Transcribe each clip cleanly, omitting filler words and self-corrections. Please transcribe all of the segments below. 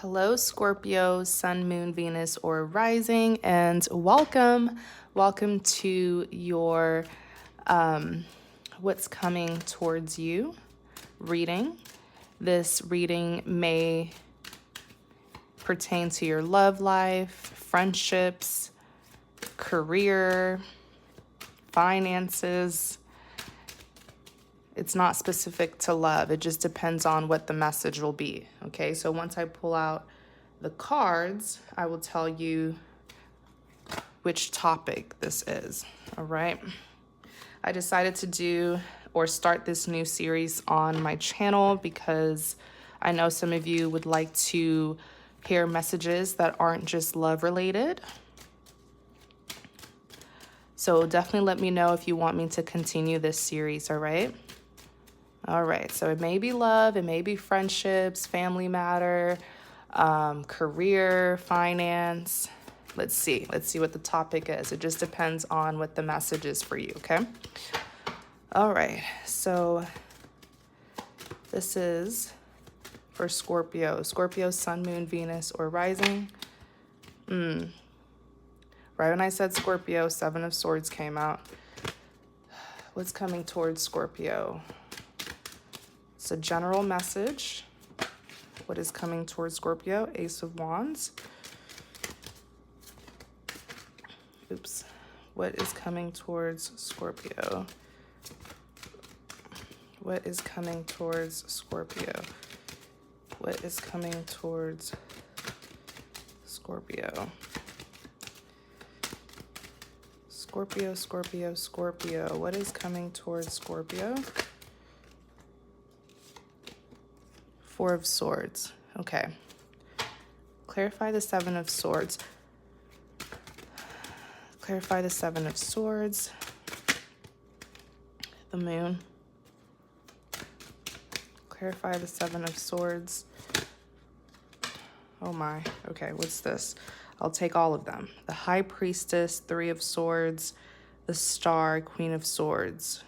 Hello, Scorpio, Sun, Moon, Venus, or Rising, and welcome. Welcome to your What's Coming Towards You reading. This reading may pertain to your love life, friendships, career, finances. It's not specific to love. It just depends on what the message will be. Okay, so once I pull out the cards, I will tell you which topic this is. All right. I decided to do or start this new series on my channel because I know some of you would like to hear messages that aren't just love related. So definitely let me know if you want me to continue this series. All right. All right, so it may be love, it may be friendships, family matter, career, finance. Let's see what the topic is. It just depends on what the message is for you, okay? All right, so this is for Scorpio. Scorpio, Sun, Moon, Venus, or Rising. Right when I said Scorpio, Seven of Swords came out. What's coming towards Scorpio? It's a general message. What is coming towards Scorpio? Ace of Wands. Oops. What is coming towards Scorpio? What is coming towards Scorpio? What is coming towards Scorpio? Scorpio, Scorpio, Scorpio. What is coming towards Scorpio? Four of Swords. Okay. Clarify the Seven of Swords. Clarify the Seven of Swords. The Moon. Clarify the Seven of Swords. Oh my. Okay, what's this? I'll take all of them. The High Priestess, Three of Swords, the Star, Queen of Swords.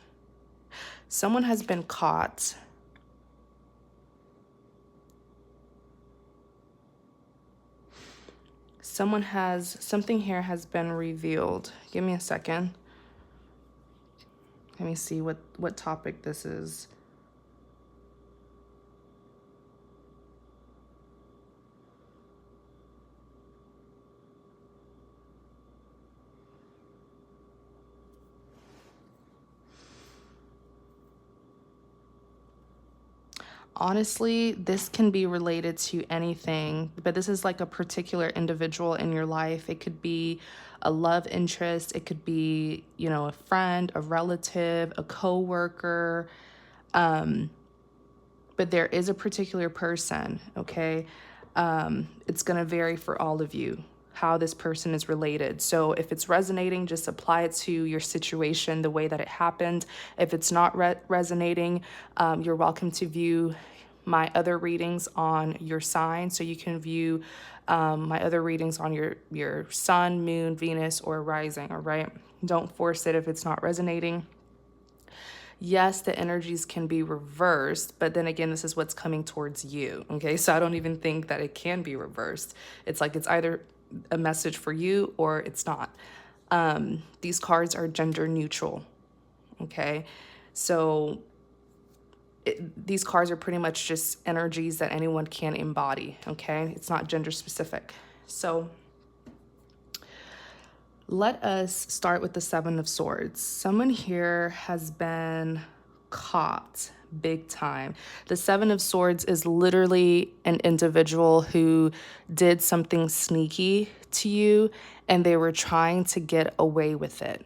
Someone has been caught. Something here has been revealed. Give me a second. Let me see what topic this is. Honestly, this can be related to anything, but this is like a particular individual in your life. It could be a love interest. It could be, a friend, a relative, a coworker. But there is a particular person, okay? It's going to vary for all of you, how this person is related. So if it's resonating, just apply it to your situation the way that it happened. If it's not resonating, you're welcome to view my other readings on your sign. So you can view my other readings on your Sun, Moon, Venus, or Rising, all right? Don't force it if it's not resonating. Yes, the energies can be reversed, but then again, this is what's coming towards you, okay? So I don't even think that it can be reversed. It's like it's either a message for you or it's not. These cards are gender neutral, okay? So these cards are pretty much just energies that anyone can embody, okay? It's not gender specific. So let us start with the Seven of Swords. Someone here has been caught big time. The Seven of Swords is literally an individual who did something sneaky to you and they were trying to get away with it.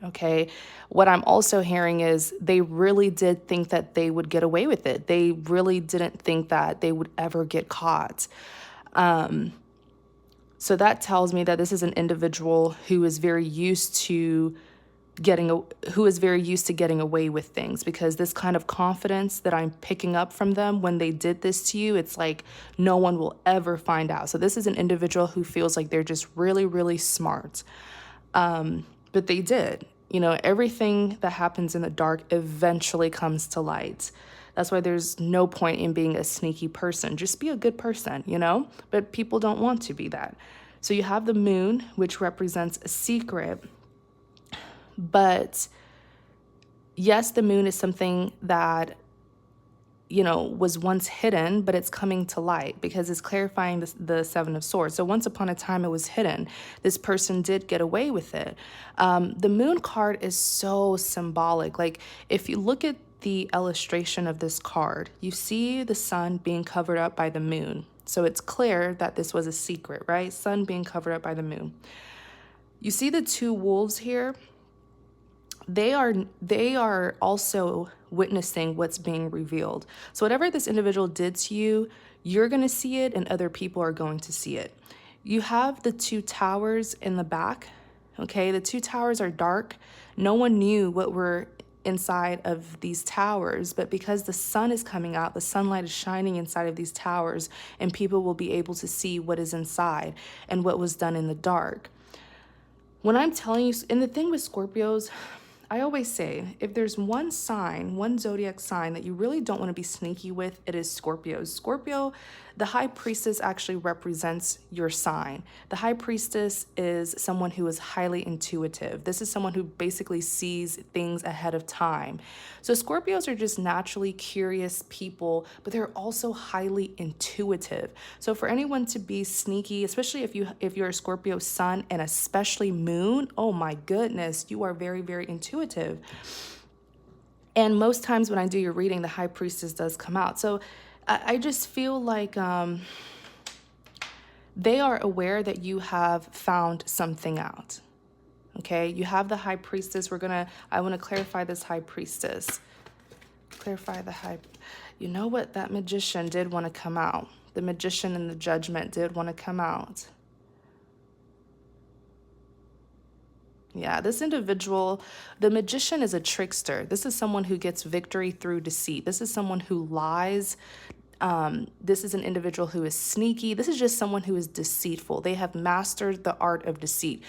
Okay. What I'm also hearing is they really did think that they would get away with it. They really didn't think that they would ever get caught. So that tells me that this is an individual who is very used to getting away with things, because this kind of confidence that I'm picking up from them when they did this to you, it's like no one will ever find out. So this is an individual who feels like they're just really, really smart. But they did. Everything that happens in the dark eventually comes to light. That's why there's no point in being a sneaky person. Just be a good person, you know? But people don't want to be that. So you have the moon, which represents a secret. But yes, the moon is something that, you know, was once hidden, but it's coming to light because it's clarifying the Seven of Swords. So once upon a time, it was hidden. This person did get away with it. The moon card is so symbolic. Like, if you look at the illustration of this card, you see the sun being covered up by the moon. So it's clear that this was a secret, right? Sun being covered up by the moon. You see the two wolves here? They are also witnessing what's being revealed. So whatever this individual did to you, you're going to see it and other people are going to see it. You have the two towers in the back. Okay, the two towers are dark. No one knew what were inside of these towers, but because the sun is coming out, the sunlight is shining inside of these towers, and people will be able to see what is inside and what was done in the dark. When I'm telling you, and the thing with Scorpios, I always say, if there's one sign, one zodiac sign that you really don't want to be sneaky with, it is Scorpios. Scorpio, the high priestess actually represents your sign. The high priestess is someone who is highly intuitive. This is someone who basically sees things ahead of time. So Scorpios are just naturally curious people, but they're also highly intuitive. So for anyone to be sneaky, especially if you're a Scorpio sun and especially moon, oh my goodness, you are very, very intuitive. And most times when I do your reading, the high priestess does come out. So I just feel like they are aware that you have found something out. Okay, you have the high priestess. I want to clarify this high priestess. Clarify the high. You know what? That magician did want to come out. The magician and the judgment did want to come out. Yeah, this individual, the magician is a trickster. This is someone who gets victory through deceit. This is someone who lies. This is an individual who is sneaky. This is just someone who is deceitful. They have mastered the art of deceit.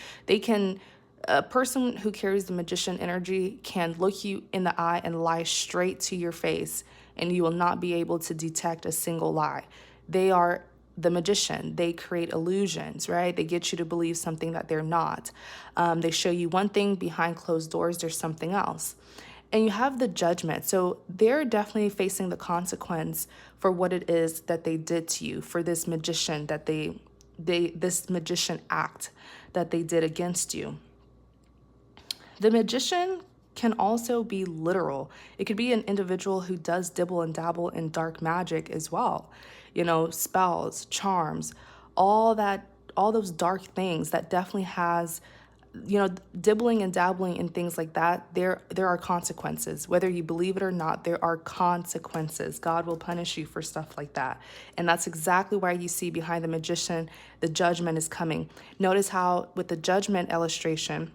A person who carries the magician energy can look you in the eye and lie straight to your face, and you will not be able to detect a single lie. They are the magician. They create illusions, right? They get you to believe something that they're not. They show you one thing, behind closed doors, there's something else. And you have the judgment. So they're definitely facing the consequence for what it is that they did to you, for this magician this magician act that they did against you. The magician can also be literal. It could be an individual who does dibble and dabble in dark magic as well. You know, spells, charms, all those dark things that definitely has, you know, dibbling and dabbling in things like that. There are consequences. Whether you believe it or not, there are consequences. God will punish you for stuff like that. And that's exactly why you see behind the magician, the judgment is coming. Notice how with the judgment illustration,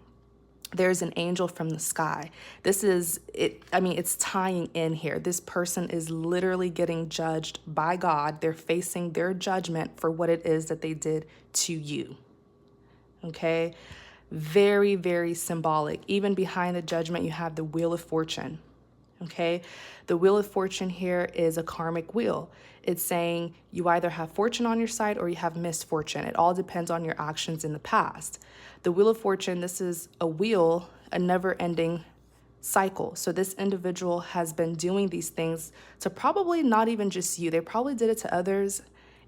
there's an angel from the sky. This is it. I mean, it's tying in here. This person is literally getting judged by God. They're facing their judgment for what it is that they did to you. Okay. Very, very symbolic. Even behind the judgment, you have the Wheel of Fortune. Okay. The Wheel of Fortune here is a karmic wheel. It's saying you either have fortune on your side or you have misfortune. It all depends on your actions in the past. The Wheel of Fortune, this is a wheel, a never-ending cycle. So this individual has been doing these things to probably not even just you. They probably did it to others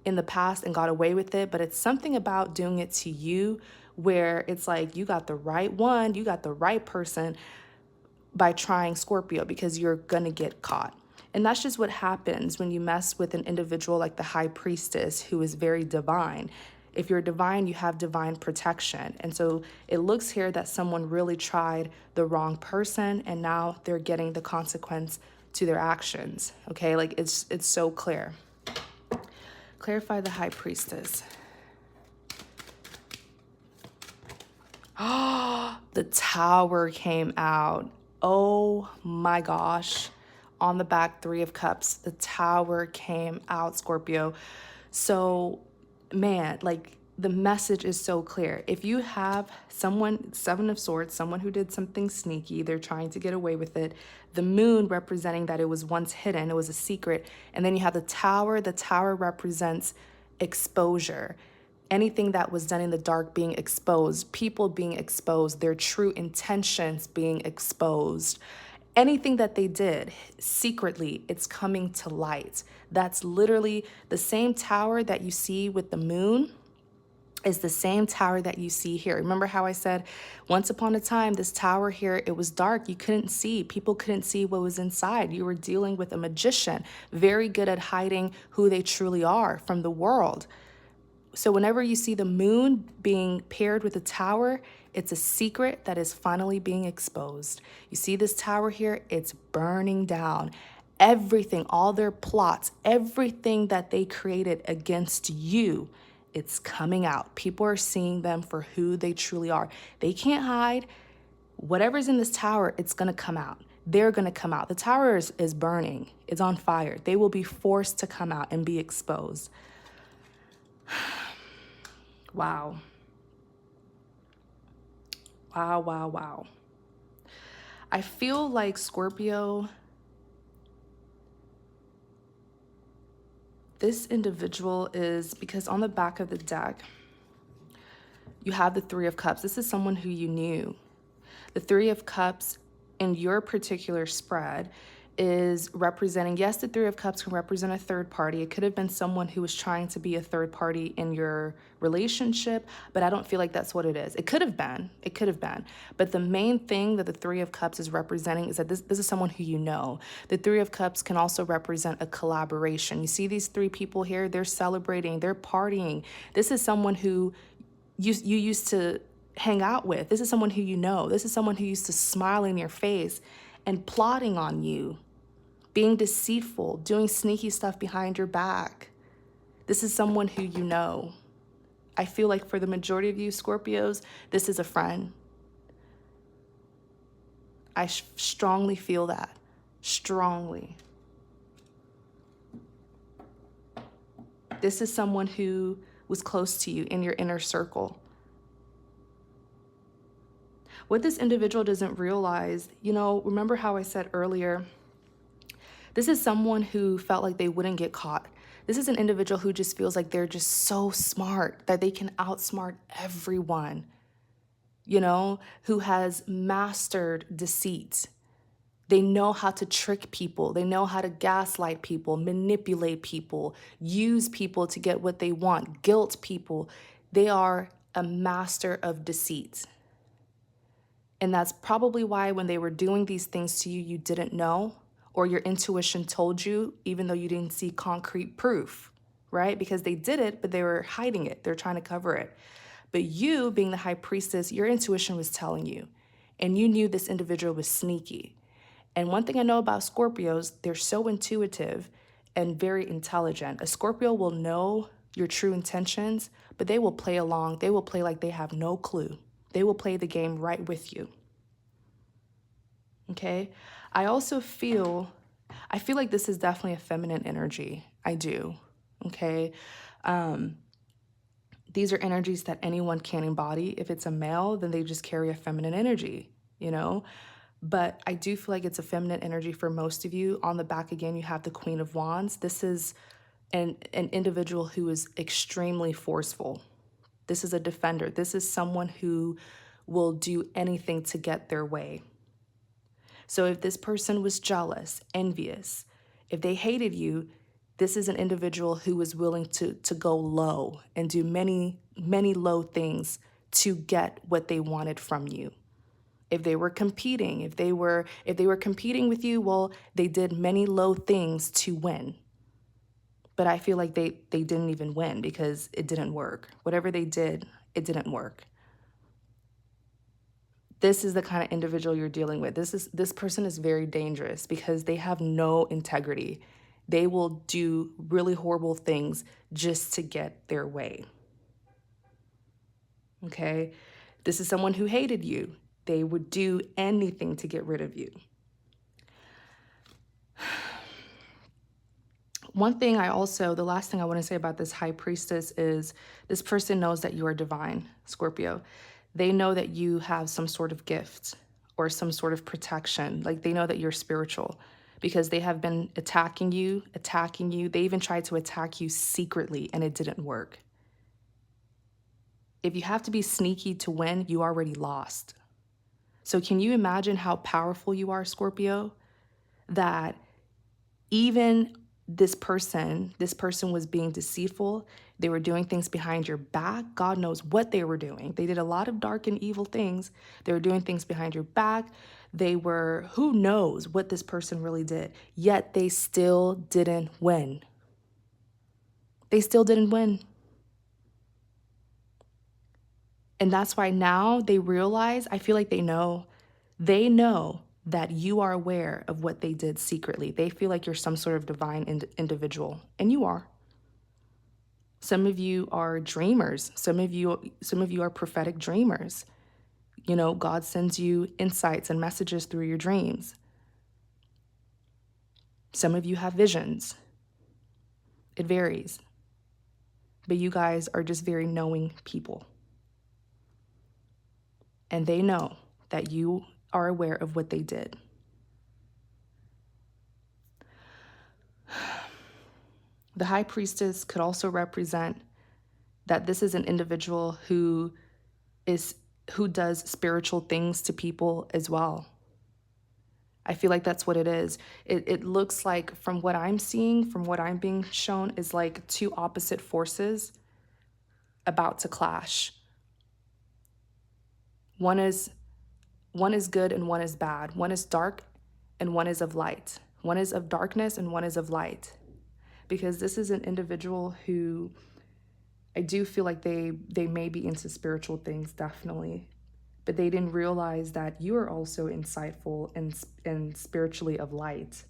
in the past and got away with it, but it's something about doing it to you where it's like you got the right one, you got the right person by trying Scorpio, because you're gonna get caught. And that's just what happens when you mess with an individual like the high priestess, who is very divine. If you're divine, you have divine protection. And so it looks here that someone really tried the wrong person, and now they're getting the consequence to their actions. Okay, like it's so clear. Clarify the high priestess. Oh, the Tower came out. Oh my gosh. On the back, 3 of Cups, the Tower came out, Scorpio. So, man, like the message is so clear. If you have someone, Seven of Swords, someone who did something sneaky, they're trying to get away with it. The moon representing that it was once hidden, it was a secret. And then you have the tower. The tower represents exposure. Anything that was done in the dark being exposed, people being exposed, their true intentions being exposed. Anything that they did secretly, it's coming to light. That's literally the same tower that you see with the moon is the same tower that you see here. Remember how I said once upon a time, this tower here, it was dark. You couldn't see. People couldn't see what was inside. You were dealing with a magician, very good at hiding who they truly are from the world. So whenever you see the moon being paired with a tower, it's a secret that is finally being exposed. You see this tower here, it's burning down. Everything, all their plots, everything that they created against you, it's coming out. People are seeing them for who they truly are. They can't hide. Whatever's in this tower, it's going to come out. They're going to come out. The tower is burning. It's on fire. They will be forced to come out and be exposed. Wow. Wow, wow, wow. I feel like Scorpio, this individual is, because on the back of the deck, you have the Three of Cups. This is someone who you knew. The Three of Cups in your particular spread is representing, yes, the Three of Cups can represent a third party. It could have been someone who was trying to be a third party in your relationship, but I don't feel like that's what it is. It could have been. It could have been. But the main thing that the Three of Cups is representing is that this is someone who you know. The Three of Cups can also represent a collaboration. You see these three people here, they're celebrating, they're partying. This is someone who you used to hang out with. This is someone who you know. This is someone who used to smile in your face and plotting on you, being deceitful, doing sneaky stuff behind your back. This is someone who you know. I feel like for the majority of you Scorpios, this is a friend. I strongly feel that. Strongly. This is someone who was close to you in your inner circle. What this individual doesn't realize, remember how I said earlier, this is someone who felt like they wouldn't get caught. This is an individual who just feels like they're just so smart that they can outsmart everyone, who has mastered deceit. They know how to trick people. They know how to gaslight people, manipulate people, use people to get what they want, guilt people. They are a master of deceit. And that's probably why when they were doing these things to you, you didn't know, or your intuition told you, even though you didn't see concrete proof, right? Because they did it, but they were hiding it. They're trying to cover it. But you, being the high priestess, your intuition was telling you, and you knew this individual was sneaky. And one thing I know about Scorpios, they're so intuitive and very intelligent. A Scorpio will know your true intentions, but they will play along. They will play like they have no clue. They will play the game right with you. Okay? I feel like this is definitely a feminine energy. I do. Okay? These are energies that anyone can embody. If it's a male, then they just carry a feminine energy, But I do feel like it's a feminine energy for most of you. On the back again, you have the Queen of Wands. This is an individual who is extremely forceful. This is a defender. This is someone who will do anything to get their way. So if this person was jealous, envious, if they hated you, this is an individual who is willing to go low and do many, many low things to get what they wanted from you. If they were competing, if they were competing with you, well, they did many low things to win. But I feel like they didn't even win because it didn't work. Whatever they did, it didn't work. This is the kind of individual you're dealing with. This person is very dangerous because they have no integrity. They will do really horrible things just to get their way. Okay? This is someone who hated you. They would do anything to get rid of you. One thing the last thing I want to say about this high priestess is this person knows that you are divine, Scorpio. They know that you have some sort of gift or some sort of protection. Like they know that you're spiritual because they have been attacking you. They even tried to attack you secretly and it didn't work. If you have to be sneaky to win, you already lost. So can you imagine how powerful you are, Scorpio? That even this person was being deceitful. They were doing things behind your back. God knows what they were doing. They did a lot of dark and evil things. They were doing things behind your back. Who knows what this person really did. Yet they still didn't win. They still didn't win. And that's why now they realize, I feel like they know that you are aware of what they did secretly. They feel like you're some sort of divine individual, and you are. Some of you are dreamers. Some of you are prophetic dreamers. You know, God sends you insights and messages through your dreams. Some of you have visions. It varies. But you guys are just very knowing people. And they know that you are aware of what they did. The high priestess could also represent that this is an individual who does spiritual things to people as well. I feel like that's what it is. It looks like, from what I'm seeing, from what I'm being shown, is like two opposite forces about to clash. One is good and one is bad. One is dark and one is of light. One is of darkness and one is of light. Because this is an individual who I do feel like they may be into spiritual things, definitely. But they didn't realize that you are also insightful and spiritually of light.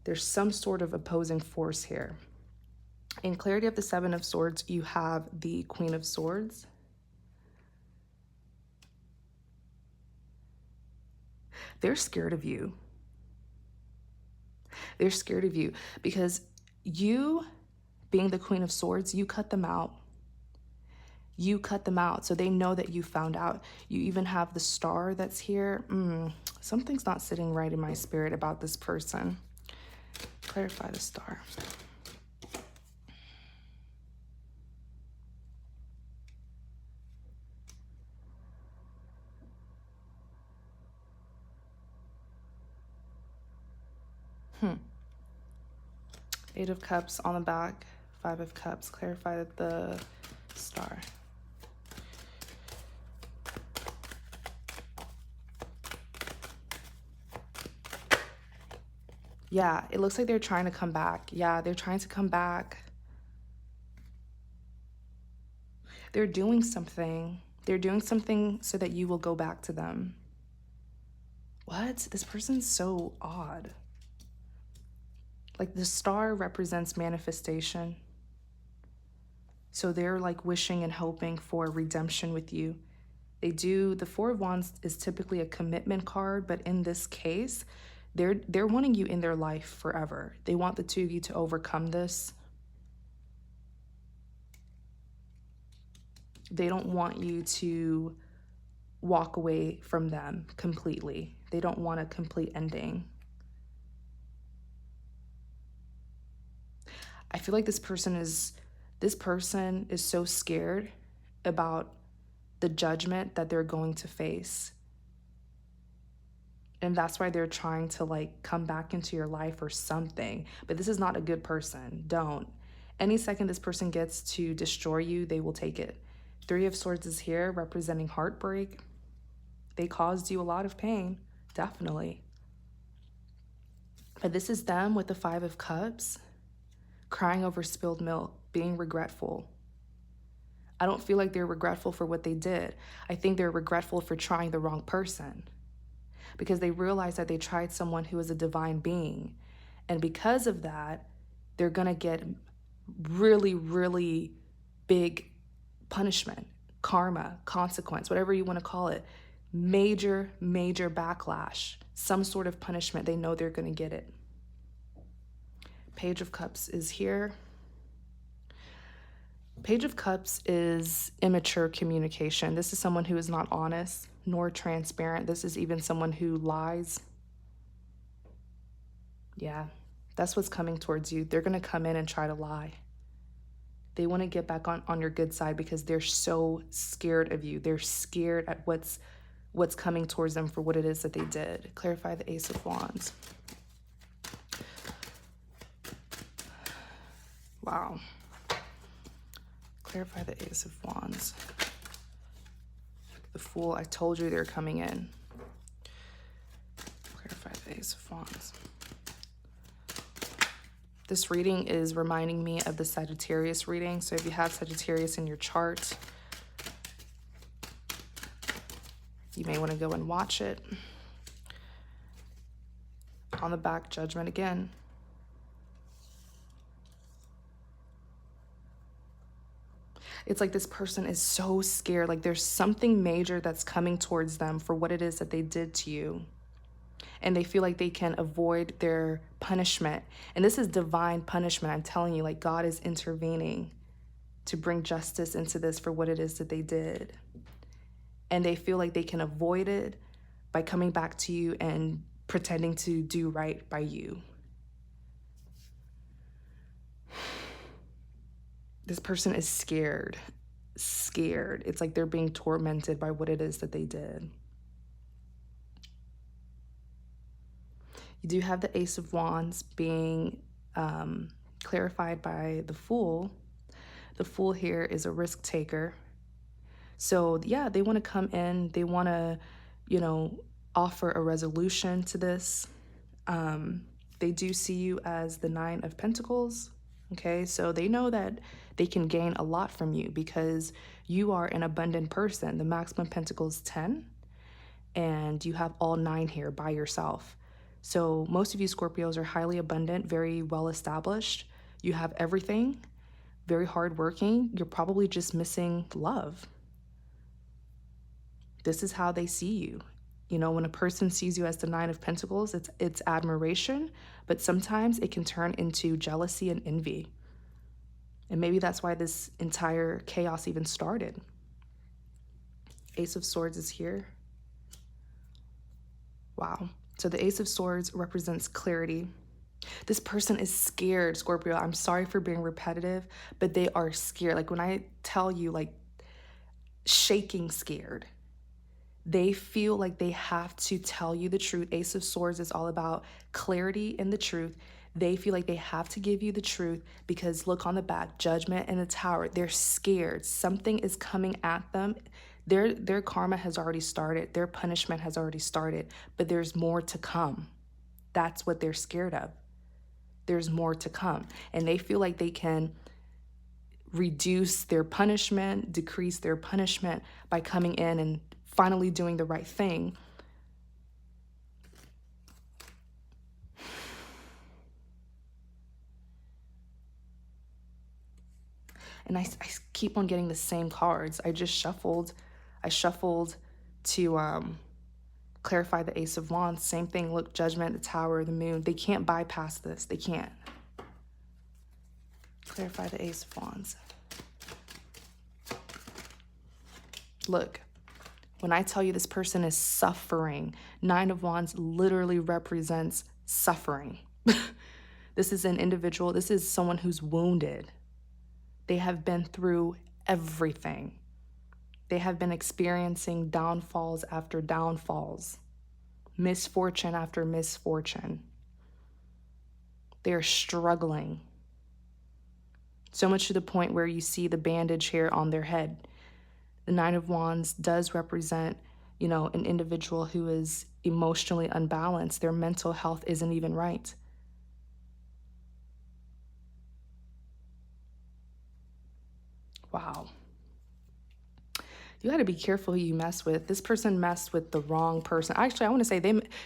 There's some sort of opposing force here. In clarity of the Seven of Swords, you have the Queen of Swords. They're scared of you. They're scared of you because you, being the Queen of Swords, you cut them out. You cut them out, so they know that you found out. You even have the star that's here. Something's not sitting right in my spirit about this person. Clarify the star. Eight of Cups on the back. Five of Cups. Clarify the star. Yeah, it looks like they're trying to come back. Yeah, they're trying to come back. They're doing something. They're doing something so that you will go back to them. What? This person's so odd. Like the star represents manifestation. So they're like wishing and hoping for redemption with you. The Four of Wands is typically a commitment card, but in this case, they're wanting you in their life forever. They want the two of you to overcome this. They don't want you to walk away from them completely. They don't want a complete ending. I feel like this person is so scared about the judgment that they're going to face. And that's why they're trying to like come back into your life or something. But this is not a good person. Don't. Any second this person gets to destroy you, they will take it. Three of Swords is here representing heartbreak. They caused you a lot of pain, definitely. But this is them with the Five of Cups, crying over spilled milk, being regretful. I don't feel like they're regretful for what they did. I think they're regretful for trying the wrong person, because they realize that they tried someone who is a divine being. And because of that, they're gonna get really, really big punishment, karma, consequence, whatever you wanna call it. Major, major backlash, some sort of punishment. They know they're gonna get it. Page of Cups is here. Page of Cups is immature communication. This is someone who is not honest nor transparent. This is even someone who lies. Yeah, that's what's coming towards you. They're going to come in and try to lie. They want to get back on your good side because they're so scared of you. They're scared at what's coming towards them for what it is that they did. Clarify the Ace of Wands. Wow. Clarify the Ace of Wands. The Fool, I told you they're coming in. Clarify the Ace of Wands. This reading is reminding me of the Sagittarius reading. So if you have Sagittarius in your chart, you may want to go and watch it. On the back, Judgment again. It's like this person is so scared. Like there's something major that's coming towards them for what it is that they did to you. And they feel like they can avoid their punishment. And this is divine punishment. I'm telling you, like God is intervening to bring justice into this for what it is that they did. And they feel like they can avoid it by coming back to you and pretending to do right by you. This person is scared. Scared. It's like they're being tormented by what it is that they did. You do have the Ace of Wands being clarified by the Fool. The Fool here is a risk taker. So yeah, they want to come in. They want to, offer a resolution to this. They do see you as the Nine of Pentacles. Okay, so they know that they can gain a lot from you because you are an abundant person. The maximum Pentacles 10, and you have all 9 here by yourself. So most of you Scorpios are highly abundant, very well established. You have everything, very hardworking. You're probably just missing love. This is how they see you. When a person sees you as the Nine of Pentacles, it's admiration, but sometimes it can turn into jealousy and envy. And maybe that's why this entire chaos even started. Ace of Swords is here. Wow. So the Ace of Swords represents clarity. This person is scared, Scorpio. I'm sorry for being repetitive, but they are scared. Like when I tell you, like shaking scared, they feel like they have to tell you the truth. Ace of Swords is all about clarity and the truth. They feel like they have to give you the truth because look on the back, Judgment and the Tower. They're scared. Something is coming at them. Their karma has already started. Their punishment has already started, but there's more to come. That's what they're scared of. There's more to come. And they feel like they can reduce their punishment, decrease their punishment by coming in and finally doing the right thing. And I keep on getting the same cards. I shuffled to clarify the Ace of Wands. Same thing, look, Judgment, the Tower, the Moon. They can't bypass this. They can't. Clarify the Ace of Wands. Look, when I tell you this person is suffering, Nine of Wands literally represents suffering. This is an individual. This is someone who's wounded. They have been through everything. They have been experiencing downfalls after downfalls, misfortune after misfortune. They are struggling. So much to the point where you see the bandage here on their head. The Nine of Wands does represent, an individual who is emotionally unbalanced. Their mental health isn't even right. Wow. You got to be careful who you mess with. This person messed with the wrong person. Actually, I want to say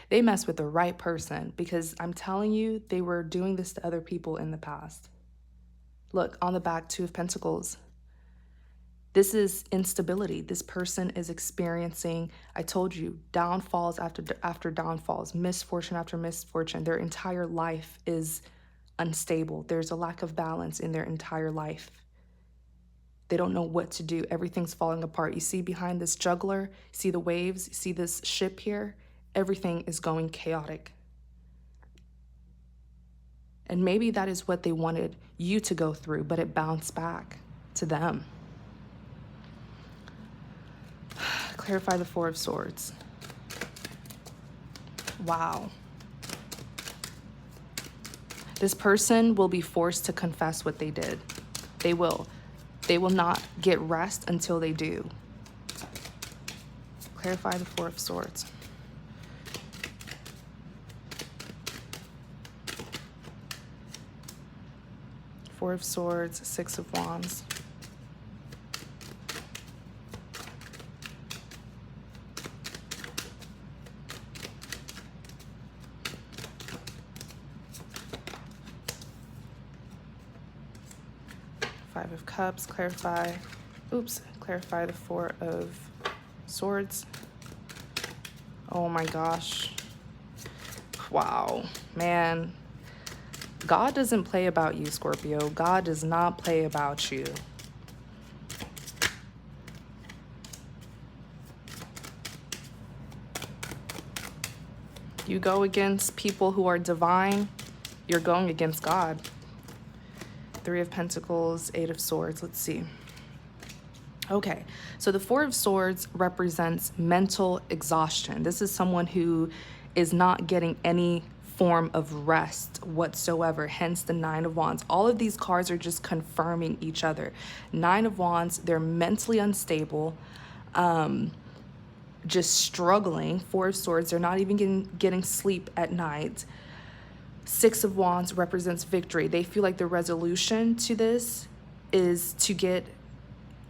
they messed with the right person because I'm telling you, they were doing this to other people in the past. Look, on the back, Two of Pentacles. This is instability. This person is experiencing, I told you, downfalls after downfalls, misfortune after misfortune. Their entire life is unstable. There's a lack of balance in their entire life. They don't know what to do. Everything's falling apart. You see behind this juggler, see the waves, see this ship here? Everything is going chaotic. And maybe that is what they wanted you to go through, but it bounced back to them. Clarify the Four of Swords. Wow. This person will be forced to confess what they did. They will. They will not get rest until they do. Clarify the Four of Swords. Four of Swords, Six of Wands. Five of Cups, clarify the Four of Swords. Oh my gosh. Wow, man. God doesn't play about you, Scorpio. God does not play about you. You go against people who are divine, you're going against God. Three of Pentacles, Eight of Swords. Let's see. Okay, so the Four of Swords represents mental exhaustion. This is someone who is not getting any form of rest whatsoever, hence the Nine of Wands. All of these cards are just confirming each other. Nine of Wands, they're mentally unstable, just struggling. Four of Swords, they're not even getting sleep at night. Six of Wands represents victory. They feel like the resolution to this is to get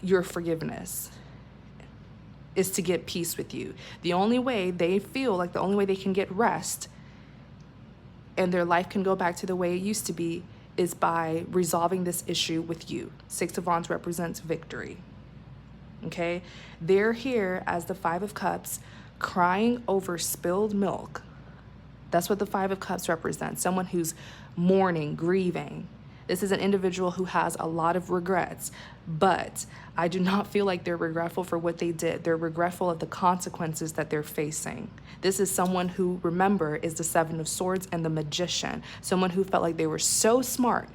your forgiveness, is to get peace with you. The only way they feel like the only way they can get rest and their life can go back to the way it used to be is by resolving this issue with you. Six of Wands represents victory. Okay? They're here as the Five of Cups, crying over spilled milk. That's what the Five of Cups represents. Someone who's mourning, grieving. This is an individual who has a lot of regrets, but I do not feel like they're regretful for what they did. They're regretful of the consequences that they're facing. This is someone who, remember, is the Seven of Swords and the Magician. Someone who felt like they were so smart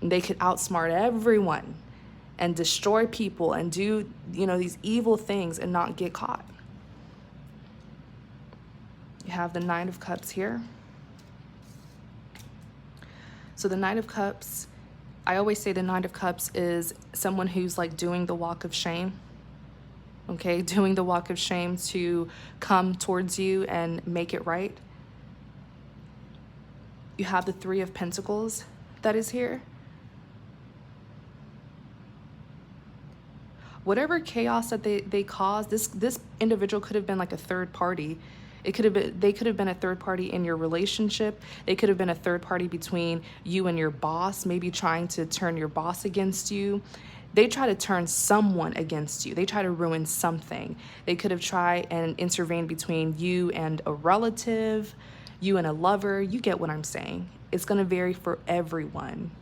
and they could outsmart everyone and destroy people and do, these evil things and not get caught. You have the Nine of Cups here. So the Nine of Cups, I always say the Nine of Cups is someone who's like doing the walk of shame. Okay, doing the walk of shame to come towards you and make it right. You have the Three of Pentacles that is here. Whatever chaos that they caused, this individual could have been like a third party. They could have been a third party in your relationship. They could have been a third party between you and your boss, maybe trying to turn your boss against you. They try to turn someone against you. They try to ruin something. They could have tried and intervened between you and a relative, you and a lover. You get what I'm saying. It's going to vary for everyone.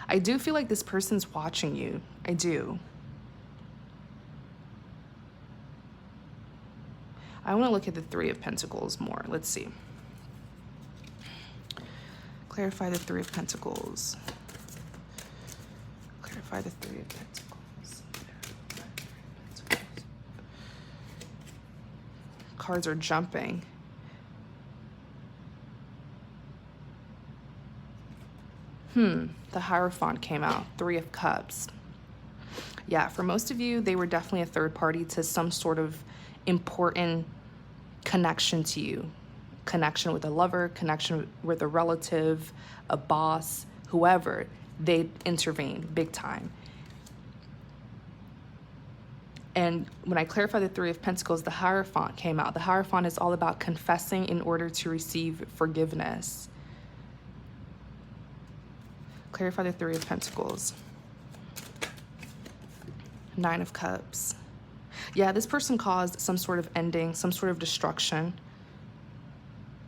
I do feel like this person's watching you. I do. I want to look at the Three of Pentacles more. Let's see. Clarify the Three of Pentacles. Clarify the Three of Pentacles. Cards are jumping. The Hierophant came out. Three of Cups. Yeah, for most of you, they were definitely a third party to some sort of important connection to you. Connection with a lover, connection with a relative, a boss, whoever. They intervened big time. And when I clarify the Three of Pentacles, the Hierophant came out. The Hierophant is all about confessing in order to receive forgiveness. Clarify the Three of Pentacles. Nine of Cups. Yeah, this person caused some sort of ending, some sort of destruction.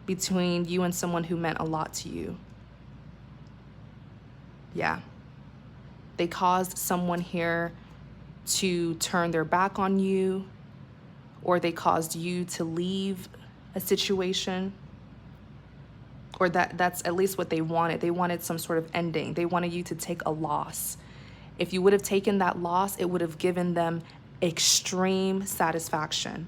between you and someone who meant a lot to you. Yeah. They caused someone here to turn their back on you, or they caused you to leave a situation, or that's at least what they wanted. They wanted some sort of ending. They wanted you to take a loss. If you would have taken that loss, it would have given them extreme satisfaction.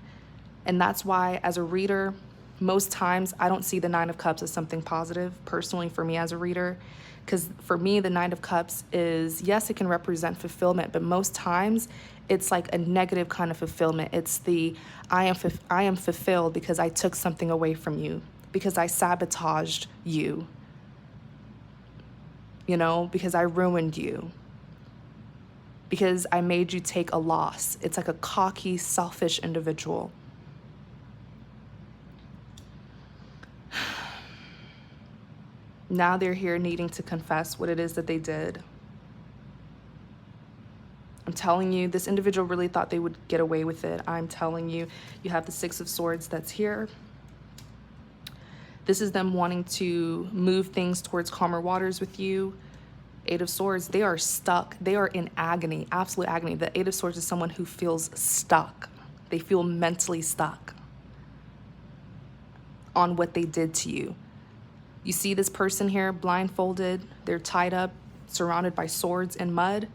And that's why, as a reader, most times I don't see the Nine of Cups as something positive, personally, for me as a reader. Because for me, the Nine of Cups is, yes, it can represent fulfillment, but most times it's like a negative kind of fulfillment. It's the, I am fulfilled because I took something away from you, because I sabotaged you, you know, because I ruined you, because I made you take a loss. It's like a cocky, selfish individual. Now they're here needing to confess what it is that they did. I'm telling you, this individual really thought they would get away with it. I'm telling you, you have the Six of Swords that's here. This is them wanting to move things towards calmer waters with you. Eight of Swords, they are stuck. They are in agony, absolute agony. The Eight of Swords is someone who feels stuck. They feel mentally stuck on what they did to you. You see this person here blindfolded, they're tied up, surrounded by swords and mud.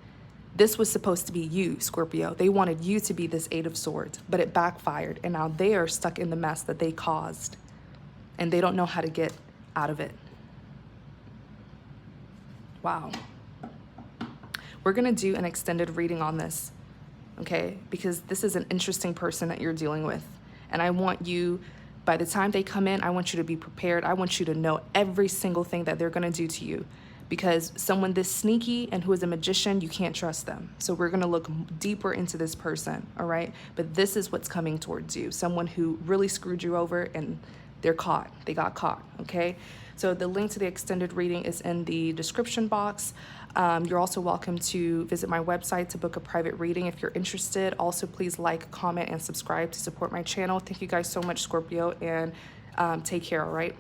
This was supposed to be you, Scorpio. They wanted you to be this Eight of Swords, but it backfired. And now they are stuck in the mess that they caused. And they don't know how to get out of it. Wow. We're going to do an extended reading on this, okay? Because this is an interesting person that you're dealing with. And I want you, by the time they come in, I want you to be prepared. I want you to know every single thing that they're going to do to you. Because someone this sneaky and who is a magician, you can't trust them. So we're going to look deeper into this person, all right? But this is what's coming towards you. Someone who really screwed you over and they're caught. They got caught, okay? So the link to the extended reading is in the description box. You're also welcome to visit my website to book a private reading if you're interested. Also, please like, comment, and subscribe to support my channel. Thank you guys so much, Scorpio, and take care, all right?